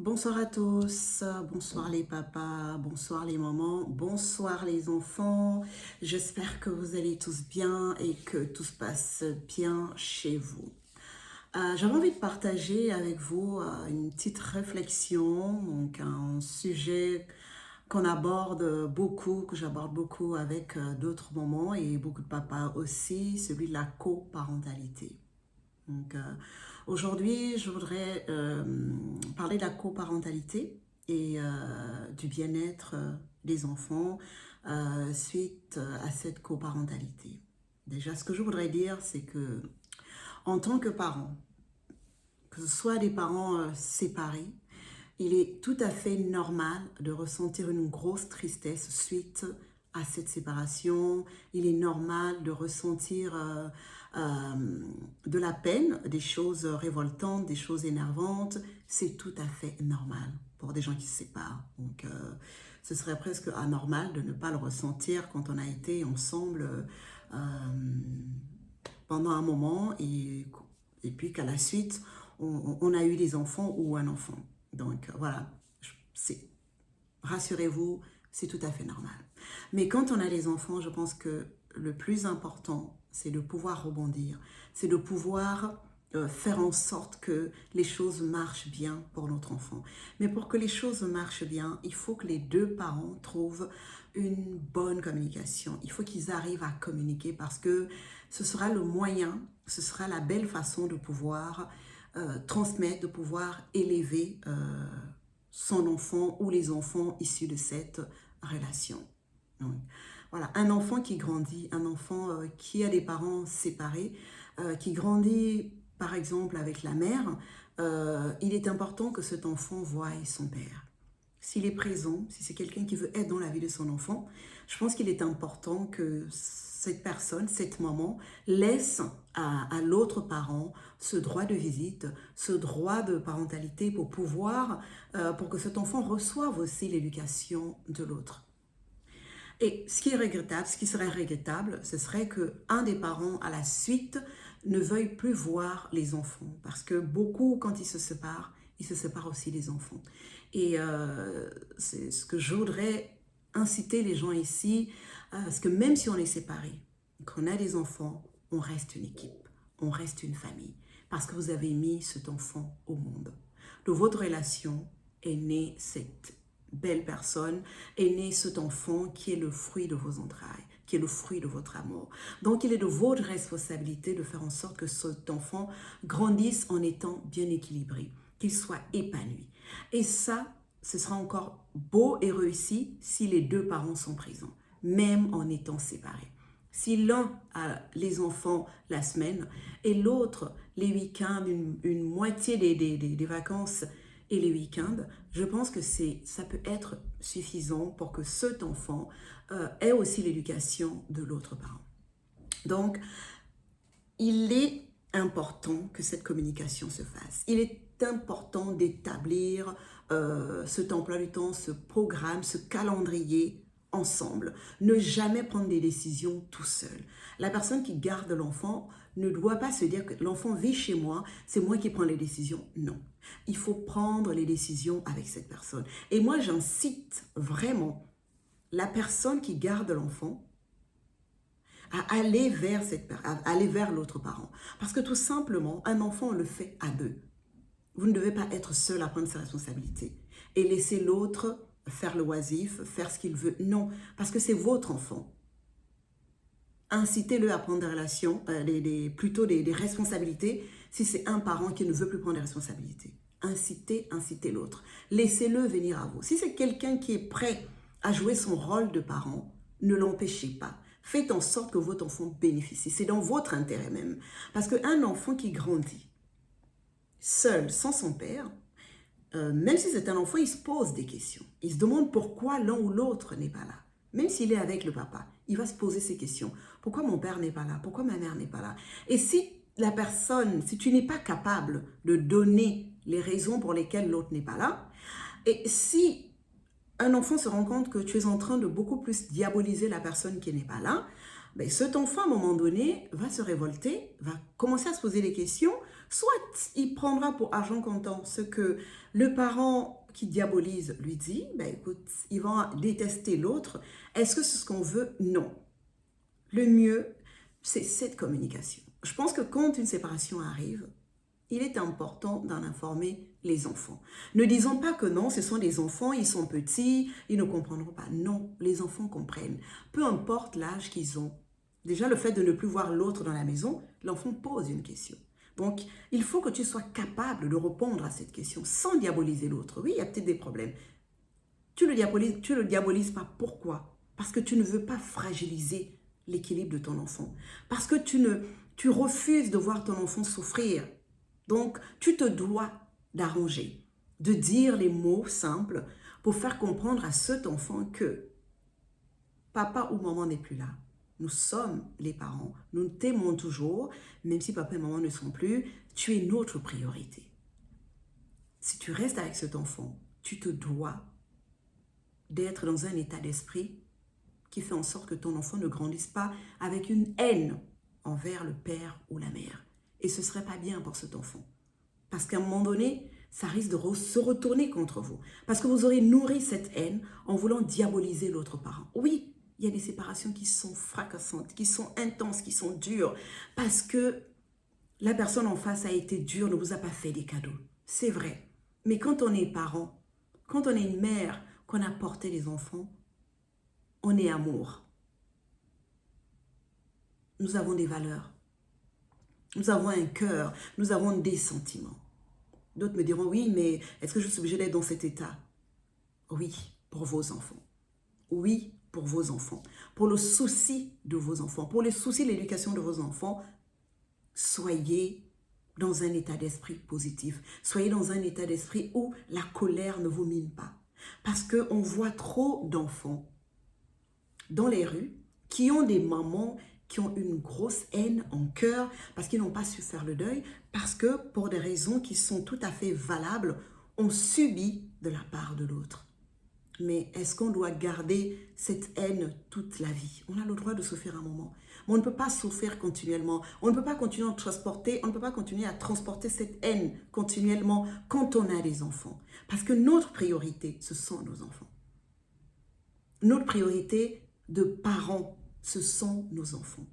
Bonsoir à tous, bonsoir les papas, bonsoir les mamans, bonsoir les enfants. J'espère que vous allez tous bien et que tout se passe bien chez vous. J'avais envie de partager avec vous une petite réflexion, donc un sujet qu'on aborde beaucoup, que j'aborde beaucoup avec d'autres mamans et beaucoup de papas aussi, celui de la coparentalité. Donc, aujourd'hui, je voudrais parler de la coparentalité et du bien-être des enfants suite à cette coparentalité. Déjà, ce que je voudrais dire, c'est que en tant que parent, que ce soit des parents séparés, il est tout à fait normal de ressentir une grosse tristesse suite à cette séparation. Il est normal de ressentir de la peine, des choses révoltantes, des choses énervantes. C'est tout à fait normal pour des gens qui se séparent. Donc, ce serait presque anormal de ne pas le ressentir quand on a été ensemble pendant un moment et puis qu'à la suite, on a eu des enfants ou un enfant. Donc voilà, rassurez-vous, c'est tout à fait normal. Mais quand on a des enfants, je pense que le plus important, c'est de pouvoir rebondir, c'est de pouvoir faire en sorte que les choses marchent bien pour notre enfant. Mais pour que les choses marchent bien, il faut que les deux parents trouvent une bonne communication. Il faut qu'ils arrivent à communiquer parce que ce sera le moyen, ce sera la belle façon de pouvoir transmettre, de pouvoir élever son enfant ou les enfants issus de cette relation. Donc, voilà, un enfant qui grandit, un enfant qui a des parents séparés, qui grandit par exemple avec la mère, il est important que cet enfant voie son père. S'il est présent, si c'est quelqu'un qui veut être dans la vie de son enfant, je pense qu'il est important que cette personne, cette maman, laisse à l'autre parent ce droit de visite, ce droit de parentalité pour pouvoir, pour que cet enfant reçoive aussi l'éducation de l'autre. Et ce qui est regrettable, ce qui serait regrettable, ce serait qu'un des parents, à la suite, ne veuille plus voir les enfants. Parce que beaucoup, quand ils se séparent aussi des enfants. Et c'est ce que je voudrais inciter les gens ici, parce que même si on est séparés, qu'on a des enfants, on reste une équipe, on reste une famille. Parce que vous avez mis cet enfant au monde. De votre relation est née cette belle personne, est né cet enfant qui est le fruit de vos entrailles, qui est le fruit de votre amour. Donc, il est de votre responsabilité de faire en sorte que cet enfant grandisse en étant bien équilibré, qu'il soit épanoui. Et ça, ce sera encore beau et réussi si les deux parents sont présents, même en étant séparés. Si l'un a les enfants la semaine et l'autre les week-ends, une moitié des vacances et les week-ends, je pense que ça peut être suffisant pour que cet enfant ait aussi l'éducation de l'autre parent. Donc, il est important que cette communication se fasse. Il est important d'établir cet emploi du temps, ce programme, ce calendrier ensemble. Ne jamais prendre des décisions tout seul. La personne qui garde l'enfant ne doit pas se dire que l'enfant vit chez moi, c'est moi qui prends les décisions. Non. Il faut prendre les décisions avec cette personne. Et moi, j'incite vraiment la personne qui garde l'enfant à aller vers l'autre parent. Parce que tout simplement, un enfant, on le fait à deux. Vous ne devez pas être seul à prendre ses responsabilités et laisser l'autre faire le oisif, faire ce qu'il veut. Non, parce que c'est votre enfant. Incitez-le à prendre des relations, plutôt des responsabilités, si c'est un parent qui ne veut plus prendre des responsabilités. Incitez l'autre. Laissez-le venir à vous. Si c'est quelqu'un qui est prêt à jouer son rôle de parent, ne l'empêchez pas. Faites en sorte que votre enfant bénéficie. C'est dans votre intérêt même. Parce qu'un enfant qui grandit seul, sans son père, même si c'est un enfant, il se pose des questions. Il se demande pourquoi l'un ou l'autre n'est pas là. Même s'il est avec le papa, il va se poser ces questions. Pourquoi mon père n'est pas là? Pourquoi ma mère n'est pas là? Et si si tu n'es pas capable de donner les raisons pour lesquelles l'autre n'est pas là, et si un enfant se rend compte que tu es en train de beaucoup plus diaboliser la personne qui n'est pas là, ben cet enfant, à un moment donné, va se révolter, va commencer à se poser des questions Soit il prendra pour argent comptant ce que le parent qui diabolise lui dit, ben écoute, il va détester l'autre. Est-ce que c'est ce qu'on veut? Non. Le mieux, c'est cette communication. Je pense que quand une séparation arrive, il est important d'en informer les enfants. Ne disons pas que non, ce sont des enfants, ils sont petits, ils ne comprendront pas. Non, les enfants comprennent. Peu importe l'âge qu'ils ont. Déjà, le fait de ne plus voir l'autre dans la maison, l'enfant pose une question. Donc, il faut que tu sois capable de répondre à cette question sans diaboliser l'autre. Oui, il y a peut-être des problèmes. Tu le diabolises pas. Pourquoi? Parce que tu ne veux pas fragiliser l'équilibre de ton enfant. Parce que tu refuses de voir ton enfant souffrir. Donc, tu te dois d'arranger, de dire les mots simples pour faire comprendre à cet enfant que papa ou maman n'est plus là. Nous sommes les parents, nous t'aimons toujours, même si papa et maman ne sont plus, tu es notre priorité. Si tu restes avec cet enfant, tu te dois d'être dans un état d'esprit qui fait en sorte que ton enfant ne grandisse pas avec une haine envers le père ou la mère. Et ce ne serait pas bien pour cet enfant. Parce qu'à un moment donné, ça risque de se retourner contre vous. Parce que vous aurez nourri cette haine en voulant diaboliser l'autre parent. Oui, il y a des séparations qui sont fracassantes, qui sont intenses, qui sont dures. Parce que la personne en face a été dure, ne vous a pas fait des cadeaux. C'est vrai. Mais quand on est parent, quand on est une mère, qu'on a porté les enfants, on est amour. Nous avons des valeurs. Nous avons un cœur. Nous avons des sentiments. D'autres me diront, oui, mais est-ce que je suis obligée d'être dans cet état? Oui, pour vos enfants. Oui, pour vos enfants. Pour le souci de vos enfants. Pour le souci de l'éducation de vos enfants, soyez dans un état d'esprit positif. Soyez dans un état d'esprit où la colère ne vous mine pas. Parce qu'on voit trop d'enfants dans les rues qui ont des mamans qui ont une grosse haine en cœur parce qu'ils n'ont pas su faire le deuil, parce que pour des raisons qui sont tout à fait valables, on subit de la part de l'autre. Mais est-ce qu'on doit garder cette haine toute la vie? On a le droit de souffrir un moment. Mais on ne peut pas souffrir continuellement. On ne peut pas continuer à transporter, on ne peut pas continuer à transporter cette haine continuellement quand on a des enfants. Parce que notre priorité, ce sont nos enfants. Notre priorité de parents, ce sont nos enfants.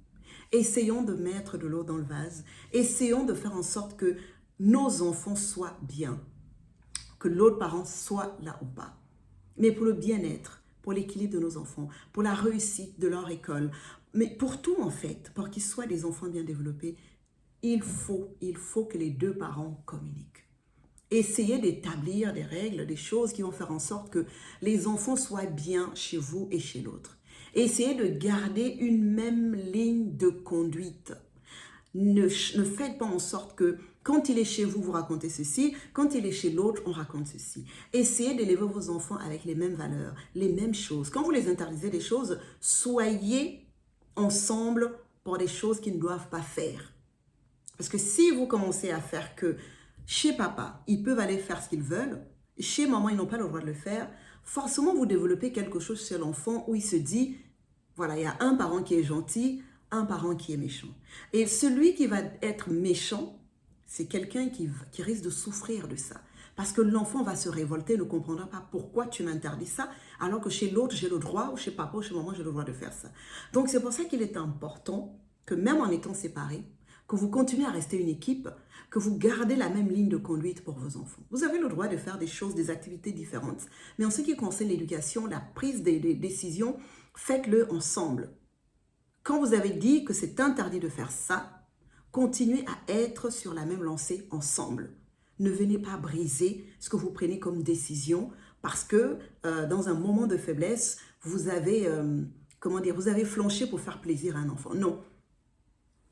Essayons de mettre de l'eau dans le vase. Essayons de faire en sorte que nos enfants soient bien. Que l'autre parent soit là ou pas. Mais pour le bien-être, pour l'équilibre de nos enfants, pour la réussite de leur école, mais pour tout en fait, pour qu'ils soient des enfants bien développés, il faut que les deux parents communiquent. Essayez d'établir des règles, des choses qui vont faire en sorte que les enfants soient bien chez vous et chez l'autre. Essayez de garder une même ligne de conduite. Ne faites pas en sorte que quand il est chez vous, vous racontez ceci. Quand il est chez l'autre, on raconte ceci. Essayez d'élever vos enfants avec les mêmes valeurs, les mêmes choses. Quand vous les interdisez des choses, soyez ensemble pour des choses qu'ils ne doivent pas faire. Parce que si vous commencez à faire que chez papa, ils peuvent aller faire ce qu'ils veulent, chez maman, ils n'ont pas le droit de le faire, forcément, vous développez quelque chose chez l'enfant où il se dit, voilà, il y a un parent qui est gentil, un parent qui est méchant. Et celui qui va être méchant, c'est quelqu'un qui risque de souffrir de ça. Parce que l'enfant va se révolter, ne comprendra pas pourquoi tu m'interdis ça, alors que chez l'autre, j'ai le droit, ou chez papa, ou chez maman, j'ai le droit de faire ça. Donc, c'est pour ça qu'il est important que même en étant séparés, que vous continuez à rester une équipe, que vous gardez la même ligne de conduite pour vos enfants. Vous avez le droit de faire des choses, des activités différentes. Mais en ce qui concerne l'éducation, la prise des décisions, faites-le ensemble. Quand vous avez dit que c'est interdit de faire ça, continuez à être sur la même lancée ensemble. Ne venez pas briser ce que vous prenez comme décision parce que dans un moment de faiblesse, vous avez, vous avez flanché pour faire plaisir à un enfant. Non.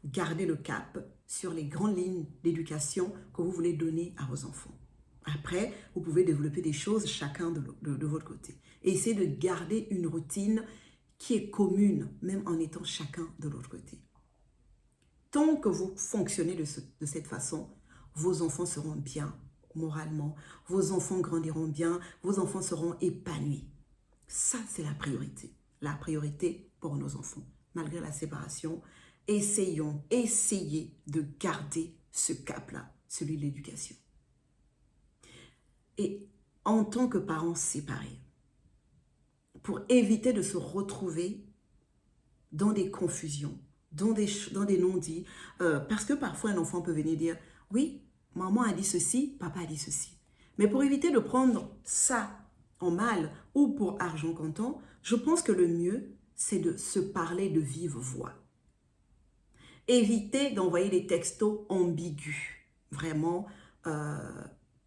Gardez le cap sur les grandes lignes d'éducation que vous voulez donner à vos enfants. Après, vous pouvez développer des choses chacun de votre côté. Et essayez de garder une routine qui est commune, même en étant chacun de l'autre côté. Tant que vous fonctionnez de cette façon, vos enfants seront bien moralement, vos enfants grandiront bien, vos enfants seront épanouis. Ça, c'est la priorité pour nos enfants. Malgré la séparation, essayez de garder ce cap-là. celui de l'éducation. Et en tant que parents séparés, pour éviter de se retrouver dans des confusions, dans des non-dits, parce que parfois un enfant peut venir dire, oui, maman a dit ceci, papa a dit ceci. Mais pour éviter de prendre ça en mal ou pour argent comptant, je pense que le mieux, c'est de se parler de vive voix. Éviter d'envoyer des textos ambigus, vraiment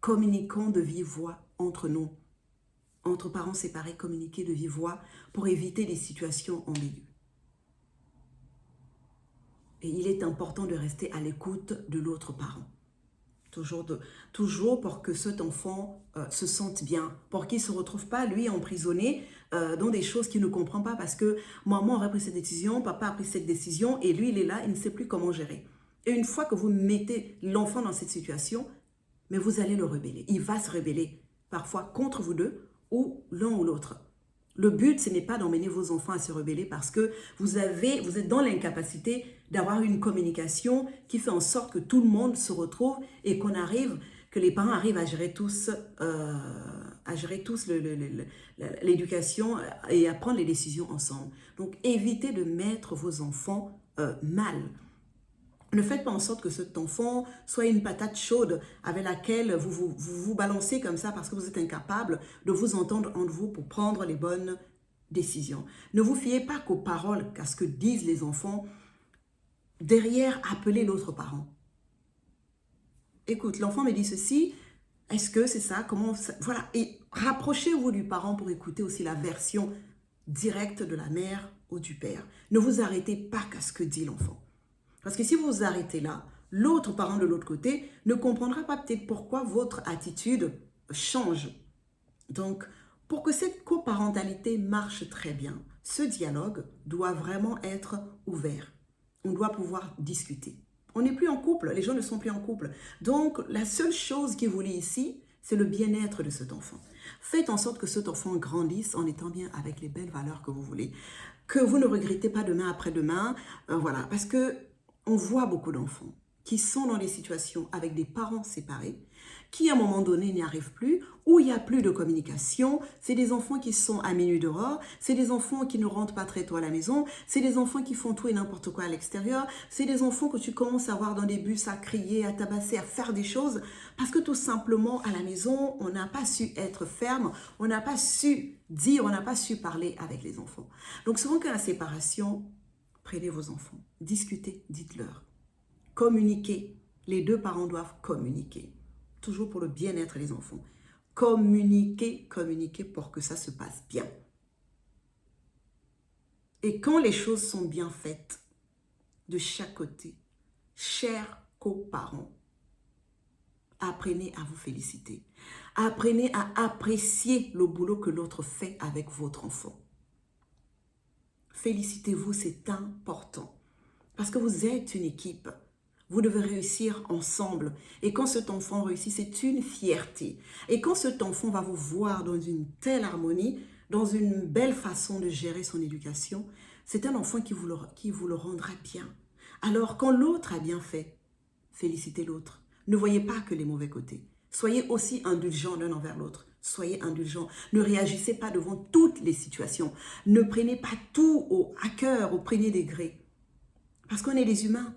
communiquant de vive voix entre nous. Entre parents séparés, communiquer de vive voix pour éviter des situations ambiguës. Et il est important de rester à l'écoute de l'autre parent. Toujours pour que cet enfant se sente bien, pour qu'il ne se retrouve pas, lui, emprisonné dans des choses qu'il ne comprend pas parce que maman aurait pris cette décision, papa a pris cette décision et lui, il est là, il ne sait plus comment gérer. Et une fois que vous mettez l'enfant dans cette situation, mais vous allez le rebeller. Il va se rebeller, parfois contre vous deux ou l'un ou l'autre. Le but, ce n'est pas d'emmener vos enfants à se rebeller parce que vous êtes dans l'incapacité d'avoir une communication qui fait en sorte que tout le monde se retrouve et que les parents arrivent à gérer tous l'éducation et à prendre les décisions ensemble. Donc, évitez de mettre vos enfants mal. Ne faites pas en sorte que cet enfant soit une patate chaude avec laquelle vous balancez comme ça parce que vous êtes incapable de vous entendre entre vous pour prendre les bonnes décisions. Ne vous fiez pas qu'aux paroles, qu'à ce que disent les enfants. Derrière, appelez l'autre parent. Écoute, l'enfant me dit ceci, est-ce que c'est ça? Comment ça? Voilà, et rapprochez-vous du parent pour écouter aussi la version directe de la mère ou du père. Ne vous arrêtez pas qu'à ce que dit l'enfant. Parce que si vous vous arrêtez là, l'autre parent de l'autre côté ne comprendra pas peut-être pourquoi votre attitude change. Donc, pour que cette coparentalité marche très bien, ce dialogue doit vraiment être ouvert. On doit pouvoir discuter. On n'est plus en couple, les gens ne sont plus en couple. Donc, la seule chose qui vous lie ici, c'est le bien-être de cet enfant. Faites en sorte que cet enfant grandisse en étant bien avec les belles valeurs que vous voulez. Que vous ne regrettez pas demain après-demain. Voilà, parce que on voit beaucoup d'enfants qui sont dans des situations avec des parents séparés, qui à un moment donné n'y arrivent plus, où il n'y a plus de communication. C'est des enfants qui sont à minuit dehors, c'est des enfants qui ne rentrent pas très tôt à la maison, c'est des enfants qui font tout et n'importe quoi à l'extérieur, c'est des enfants que tu commences à voir dans des bus, à crier, à tabasser, à faire des choses, parce que tout simplement à la maison, on n'a pas su être ferme, on n'a pas su dire, on n'a pas su parler avec les enfants. Donc souvent qu'à la séparation, prenez vos enfants, discutez, dites-leur, communiquez. Les deux parents doivent communiquer, toujours pour le bien-être des enfants. Communiquez, communiquez pour que ça se passe bien. Et quand les choses sont bien faites, de chaque côté, chers coparents, apprenez à vous féliciter. Apprenez à apprécier le boulot que l'autre fait avec votre enfant. Félicitez-vous, c'est important. Parce que vous êtes une équipe. Vous devez réussir ensemble. Et quand cet enfant réussit, c'est une fierté. Et quand cet enfant va vous voir dans une telle harmonie, dans une belle façon de gérer son éducation, c'est un enfant qui vous le rendra bien. Alors, quand l'autre a bien fait, félicitez l'autre. Ne voyez pas que les mauvais côtés. Soyez aussi indulgents l'un envers l'autre. Soyez indulgents. Ne réagissez pas devant toutes les situations. Ne prenez pas tout à cœur, au premier degré. Parce qu'on est des humains.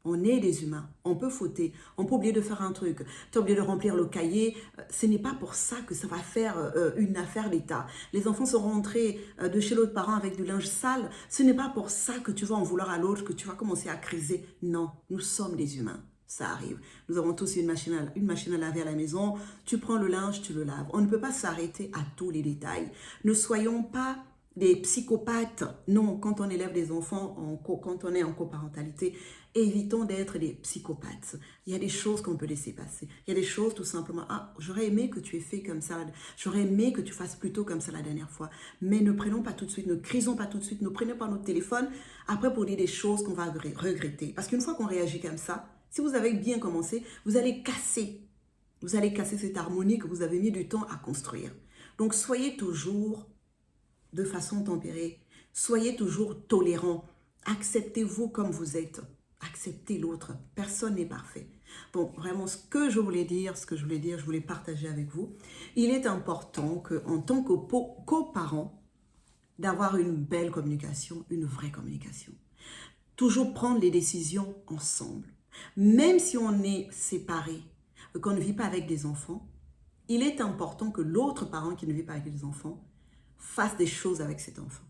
On est des humains. On peut fauter. On peut oublier de faire un truc. Tu as oublié de remplir le cahier. Ce n'est pas pour ça que ça va faire une affaire d'État. Les enfants sont rentrés de chez l'autre parent avec du linge sale. Ce n'est pas pour ça que tu vas en vouloir à l'autre, que tu vas commencer à criser. Non, nous sommes des humains. Ça arrive. Nous avons tous une machine à laver à la maison. Tu prends le linge, tu le laves. On ne peut pas s'arrêter à tous les détails. Ne soyons pas des psychopathes. Non, quand on élève des enfants, quand on est en coparentalité, évitons d'être des psychopathes. Il y a des choses qu'on peut laisser passer. Il y a des choses tout simplement, ah, j'aurais aimé que tu aies fait comme ça, j'aurais aimé que tu fasses plutôt comme ça la dernière fois. Mais ne prenons pas tout de suite, ne crisons pas tout de suite, ne prenons pas notre téléphone après pour dire des choses qu'on va regretter. Parce qu'une fois qu'on réagit comme ça, si vous avez bien commencé, vous allez casser cette harmonie que vous avez mis du temps à construire. Donc soyez toujours de façon tempérée, soyez toujours tolérants, acceptez-vous comme vous êtes. Acceptez l'autre. Personne n'est parfait. Donc, vraiment, je voulais partager avec vous. Il est important qu'en tant que coparent, d'avoir une belle communication, une vraie communication. Toujours prendre les décisions ensemble. Même si on est séparés, qu'on ne vit pas avec des enfants, il est important que l'autre parent qui ne vit pas avec des enfants fasse des choses avec cet enfant.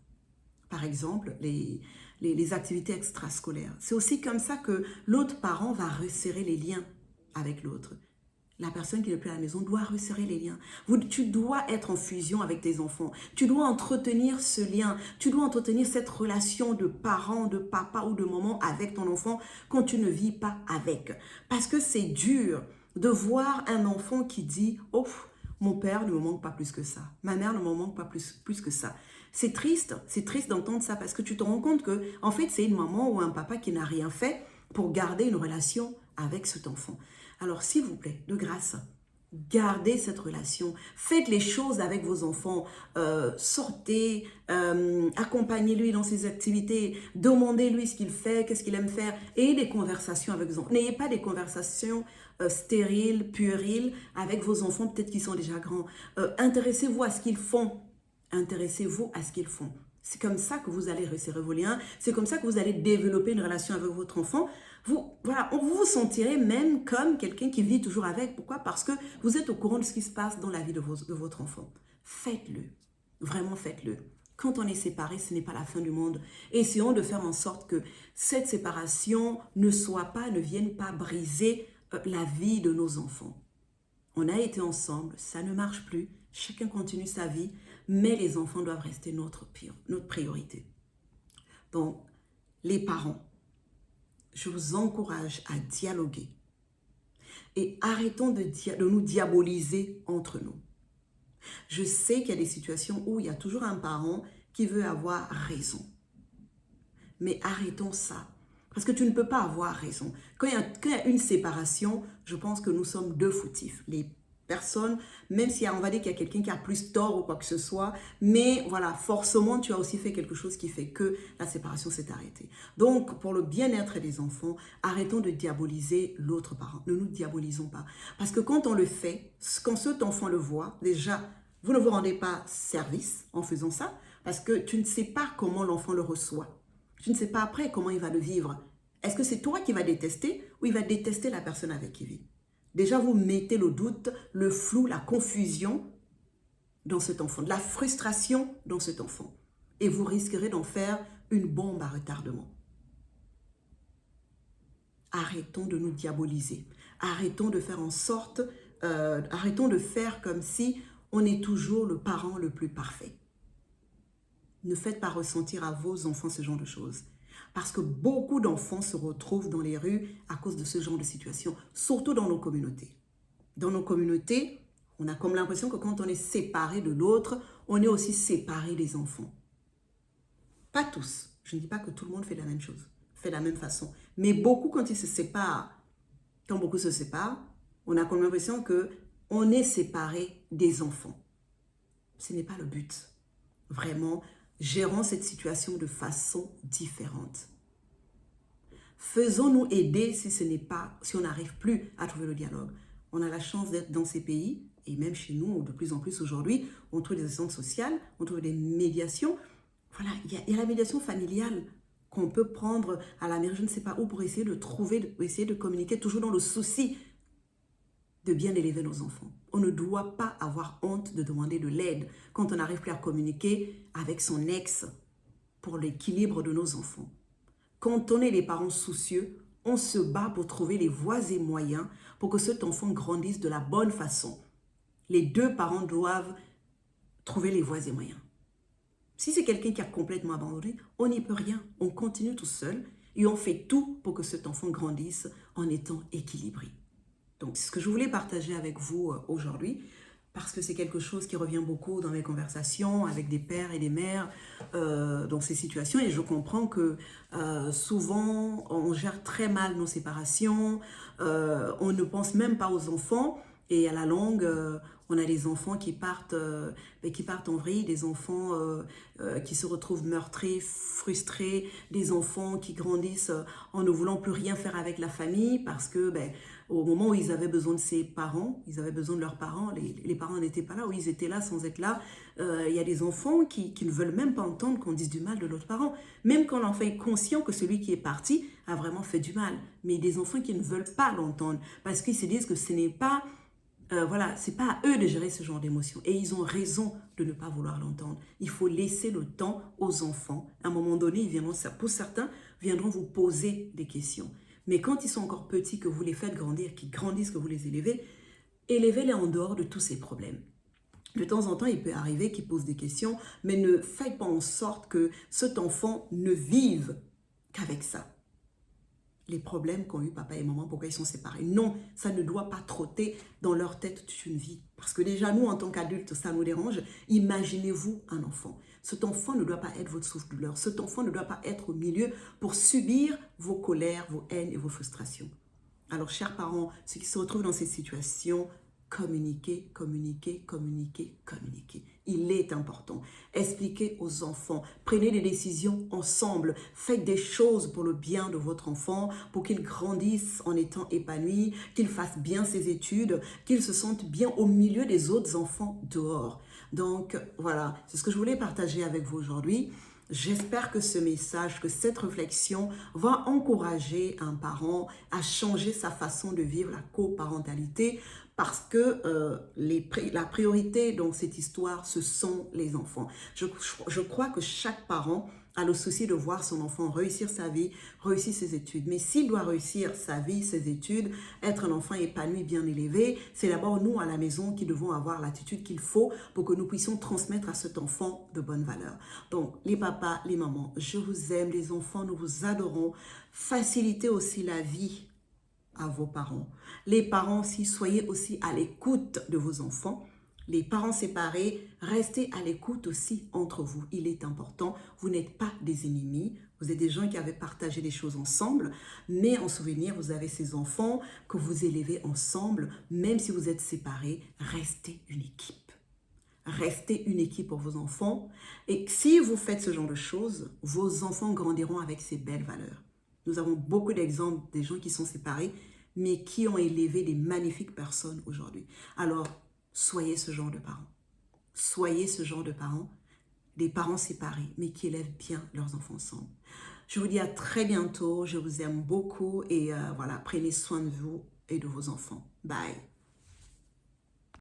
Par exemple, les activités extrascolaires. C'est aussi comme ça que l'autre parent va resserrer les liens avec l'autre. La personne qui n'est plus à la maison doit resserrer les liens. Tu dois être en fusion avec tes enfants. Tu dois entretenir ce lien. Tu dois entretenir cette relation de parent, de papa ou de maman avec ton enfant quand tu ne vis pas avec. Parce que c'est dur de voir un enfant qui dit « Oh, mon père ne me manque pas plus que ça. Ma mère ne me manque pas plus que ça. » C'est triste d'entendre ça parce que tu te rends compte que en fait, c'est une maman ou un papa qui n'a rien fait pour garder une relation avec cet enfant. Alors, s'il vous plaît, de grâce, gardez cette relation. Faites les choses avec vos enfants. Sortez, accompagnez-lui dans ses activités. Demandez-lui ce qu'il fait, qu'est-ce qu'il aime faire. Ayez des conversations avec vos enfants. N'ayez pas des conversations stériles, puériles avec vos enfants, peut-être qu'ils sont déjà grands. Intéressez-vous à ce qu'ils font. Intéressez-vous à ce qu'ils font. C'est comme ça que vous allez resserrer vos liens. C'est comme ça que vous allez développer une relation avec votre enfant. Vous vous sentirez même comme quelqu'un qui vit toujours avec. Pourquoi? Parce que vous êtes au courant de ce qui se passe dans la vie de votre enfant. Faites-le. Vraiment faites-le. Quand on est séparé, ce n'est pas la fin du monde. Essayons de faire en sorte que cette séparation ne vienne pas briser la vie de nos enfants. On a été ensemble, ça ne marche plus. Chacun continue sa vie, mais les enfants doivent rester notre priorité. Donc, les parents, je vous encourage à dialoguer et arrêtons de nous diaboliser entre nous. Je sais qu'il y a des situations où il y a toujours un parent qui veut avoir raison. Mais arrêtons ça. Parce que tu ne peux pas avoir raison. Quand il y a une séparation, je pense que nous sommes deux fautifs. Les personnes, même si on va dire qu'il y a quelqu'un qui a plus tort ou quoi que ce soit, mais voilà, forcément, tu as aussi fait quelque chose qui fait que la séparation s'est arrêtée. Donc, pour le bien-être des enfants, arrêtons de diaboliser l'autre parent. Ne nous diabolisons pas. Parce que quand on le fait, quand cet enfant le voit, déjà, vous ne vous rendez pas service en faisant ça, parce que tu ne sais pas comment l'enfant le reçoit. Tu ne sais pas après comment il va le vivre. Est-ce que c'est toi qui vas détester ou il va détester la personne avec qui il vit? Déjà, vous mettez le doute, le flou, la confusion dans cet enfant, de la frustration dans cet enfant. Et vous risquerez d'en faire une bombe à retardement. Arrêtons de nous diaboliser. Arrêtons de faire en sorte, arrêtons de faire comme si on est toujours le parent le plus parfait. Ne faites pas ressentir à vos enfants ce genre de choses. Parce que beaucoup d'enfants se retrouvent dans les rues à cause de ce genre de situation, surtout dans nos communautés. Dans nos communautés, on a comme l'impression que quand on est séparé de l'autre, on est aussi séparé des enfants. Pas tous. Je ne dis pas que tout le monde fait la même chose, fait de la même façon. Mais beaucoup, quand beaucoup se séparent, on a comme l'impression qu'on est séparé des enfants. Ce n'est pas le but. Vraiment, gérons cette situation de façon différente. Faisons-nous aider si on n'arrive plus à trouver le dialogue. On a la chance d'être dans ces pays, et même chez nous, de plus en plus aujourd'hui, on trouve des assistantes sociales, on trouve des médiations. Voilà, il y a la médiation familiale qu'on peut prendre à la mairie, je ne sais pas où, pour essayer essayer de communiquer, toujours dans le souci de bien élever nos enfants. On ne doit pas avoir honte de demander de l'aide quand on n'arrive plus à communiquer avec son ex pour l'équilibre de nos enfants. Quand on est des parents soucieux, on se bat pour trouver les voies et moyens pour que cet enfant grandisse de la bonne façon. Les deux parents doivent trouver les voies et moyens. Si c'est quelqu'un qui a complètement abandonné, on n'y peut rien. On continue tout seul et on fait tout pour que cet enfant grandisse en étant équilibré. Donc, c'est ce que je voulais partager avec vous aujourd'hui, parce que c'est quelque chose qui revient beaucoup dans mes conversations avec des pères et des mères dans ces situations. Et je comprends que souvent, on gère très mal nos séparations, on ne pense même pas aux enfants. Et à la longue, On a des enfants qui partent en vrille, des enfants qui se retrouvent meurtris, frustrés, des enfants qui grandissent en ne voulant plus rien faire avec la famille parce que au moment où ils avaient besoin de ses parents, ils avaient besoin de leurs parents, les parents n'étaient pas là, ou ils étaient là sans être là. Il y a des enfants qui ne veulent même pas entendre qu'on dise du mal de l'autre parent, même quand l'enfant est conscient que celui qui est parti a vraiment fait du mal. Mais des enfants qui ne veulent pas l'entendre parce qu'ils se disent que ce n'est pas voilà, c'est pas à eux de gérer ce genre d'émotions. Et ils ont raison de ne pas vouloir l'entendre. Il faut laisser le temps aux enfants. À un moment donné, ils viendront, pour certains, viendront vous poser des questions. Mais quand ils sont encore petits, que vous les faites grandir, qu'ils grandissent, que vous les élevez, élevez-les en dehors de tous ces problèmes. De temps en temps, il peut arriver qu'ils posent des questions, mais ne faites pas en sorte que cet enfant ne vive qu'avec ça. Les problèmes qu'ont eu papa et maman, pourquoi ils sont séparés. Non, ça ne doit pas trotter dans leur tête toute une vie. Parce que déjà, nous, en tant qu'adultes, ça nous dérange. Imaginez-vous un enfant. Cet enfant ne doit pas être votre souffle-douleur. Cet enfant ne doit pas être au milieu pour subir vos colères, vos haines et vos frustrations. Alors, chers parents, ceux qui se retrouvent dans cette situation, communiquer, communiquer, communiquer, communiquer. Il est important. Expliquez aux enfants. Prenez des décisions ensemble. Faites des choses pour le bien de votre enfant, pour qu'il grandisse en étant épanoui, qu'il fasse bien ses études, qu'il se sente bien au milieu des autres enfants dehors. Donc, voilà, c'est ce que je voulais partager avec vous aujourd'hui. J'espère que ce message, que cette réflexion va encourager un parent à changer sa façon de vivre la coparentalité parce que la priorité dans cette histoire, ce sont les enfants. Je crois que chaque parent a le souci de voir son enfant réussir sa vie, réussir ses études. Mais s'il doit réussir sa vie, ses études, être un enfant épanoui, bien élevé, c'est d'abord nous à la maison qui devons avoir l'attitude qu'il faut pour que nous puissions transmettre à cet enfant de bonnes valeurs. Donc, les papas, les mamans, je vous aime, les enfants, nous vous adorons. Facilitez aussi la vie à vos parents. Les parents aussi, soyez aussi à l'écoute de vos enfants. Les parents séparés, restez à l'écoute aussi entre vous. Il est important, vous n'êtes pas des ennemis, vous êtes des gens qui avaient partagé des choses ensemble, mais en souvenir, vous avez ces enfants que vous élevez ensemble, même si vous êtes séparés, restez une équipe. Restez une équipe pour vos enfants. Et si vous faites ce genre de choses, vos enfants grandiront avec ces belles valeurs. Nous avons beaucoup d'exemples des gens qui sont séparés, mais qui ont élevé des magnifiques personnes aujourd'hui. Alors, soyez ce genre de parents. Soyez ce genre de parents, des parents séparés, mais qui élèvent bien leurs enfants ensemble. Je vous dis à très bientôt. Je vous aime beaucoup et voilà, prenez soin de vous et de vos enfants. Bye.